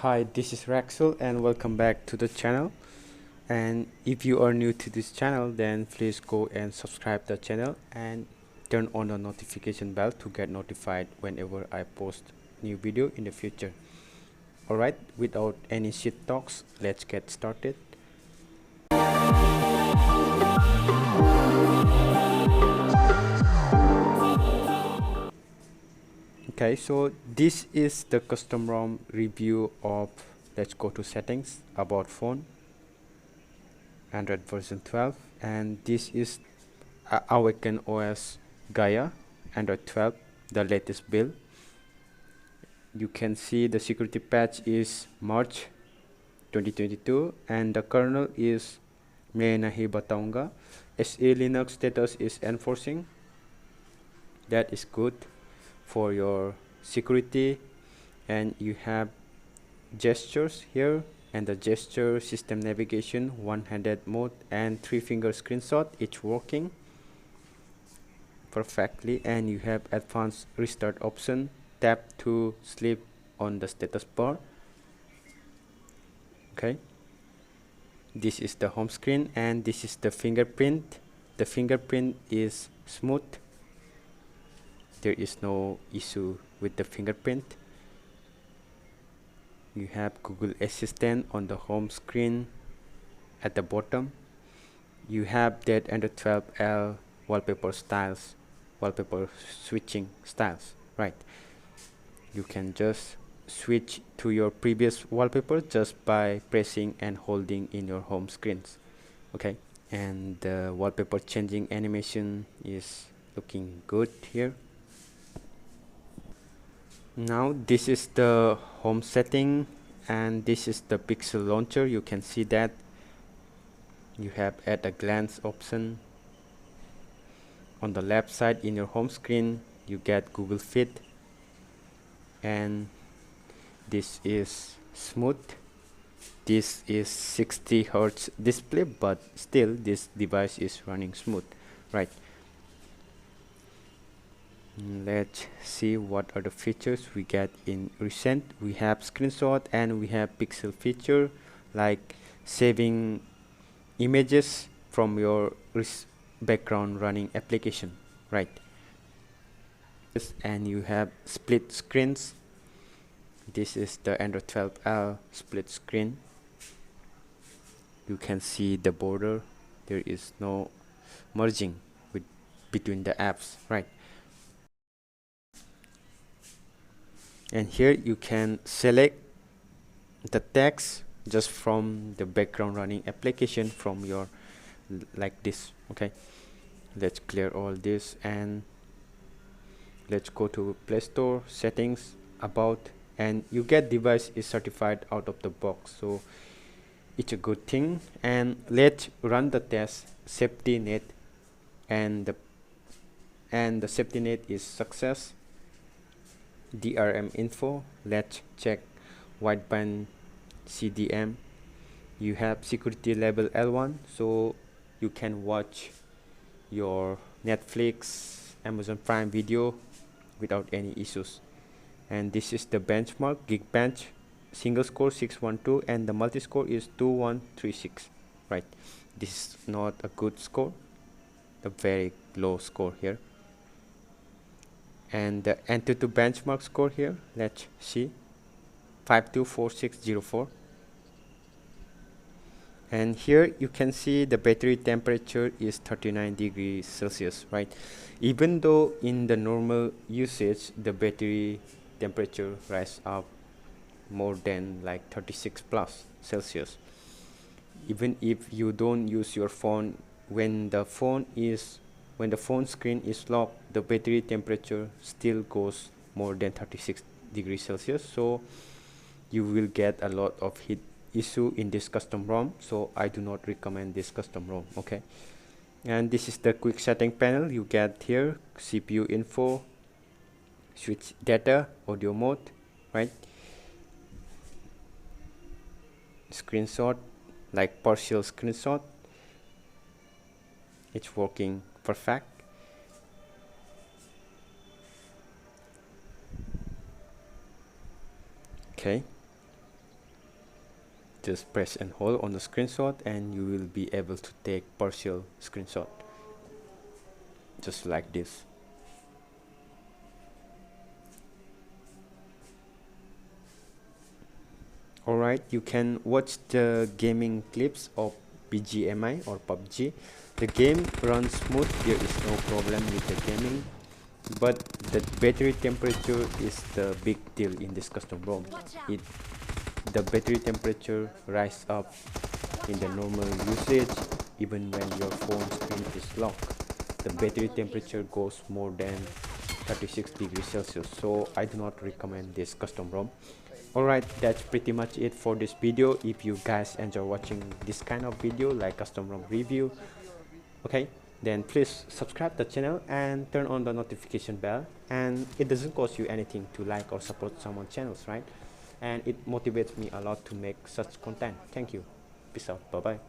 Hi, this is Raxel and welcome back to the channel. And if you are new to this channel, then please go and subscribe the channel and turn on the notification bell to get notified whenever I post new video in the future. Alright, without any shit talks, let's get started. Okay, so this is the custom ROM review of, let's go to settings, about phone, Android version 12, and this is AwakenOS Gaia Android 12, the latest build. You can see the security patch is March 2022 and the kernel is मैं नहीं बताऊंगा. SE Linux status is enforcing. That is good for your security, and you have gestures here and the gesture system navigation, one-handed mode and three-finger screenshot. It's working perfectly, and you have advanced restart option. Tap to sleep on the status bar. Okay, this is the home screen and this is the fingerprint. The fingerprint is smooth. There is no issue with the fingerprint. You have Google Assistant on the home screen at the bottom. You have that Android 12L wallpaper styles, wallpaper switching styles, right? You can just switch to your previous wallpaper just by pressing and holding in your home screens. Okay, and the wallpaper changing animation is looking good here. Now this is the home setting and this is the pixel launcher. You can see that you have at a glance option. On the left side in your home screen you get Google Fit, and this is smooth. This is 60 Hz display, but still this device is running smooth, right? Let's see what are the features we get in recent. We have screenshot and we have pixel feature like saving images from your background running application, right? And you have split screens. This is the Android 12L split screen. You can see the border. There is no merging between the apps, right? And here you can select the text just from the background running application from your like this. Okay, let's clear all this and let's go to Play Store, settings, about, and you get device is certified out of the box, so it's a good thing. And let's run the test safety net, and the safety net is success. DRM info, let's check wideband CDM. You have security level L1, so you can watch your Netflix, Amazon Prime video without any issues. And this is the benchmark, Geekbench, single score 612 and the multi score is 2136, right? This is not a good score, a very low score here. And the Antutu benchmark score here, let's see, 524604. And here you can see the battery temperature is 39 degrees Celsius, right? Even though in the normal usage the battery temperature rise up more than like 36 plus Celsius. Even if you don't use your phone, when the phone screen is locked, the battery temperature still goes more than 36 degrees Celsius, so you will get a lot of heat issue in this custom ROM, so I do not recommend this custom ROM. Okay, and this is the quick setting panel. You get here CPU info, switch data, audio mode, right? Screenshot, like partial screenshot, it's working perfect. Okay, just press and hold on the screenshot and you will be able to take partial screenshot just like this. Alright, you can watch the gaming clips of BGMI or PUBG. The game runs smooth, there is no problem with the gaming, but the battery temperature is the big deal in this custom ROM. The battery temperature rise up in the normal usage even when your phone screen is locked. The battery temperature goes more than 36 degrees Celsius, so I do not recommend this custom ROM. Alright, that's pretty much it for this video. If you guys enjoy watching this kind of video like custom ROM review, okay, then please subscribe the channel and turn on the notification bell, and it doesn't cost you anything to like or support someone's channels, right? And it motivates me a lot to make such content. Thank you. Peace out. Bye bye.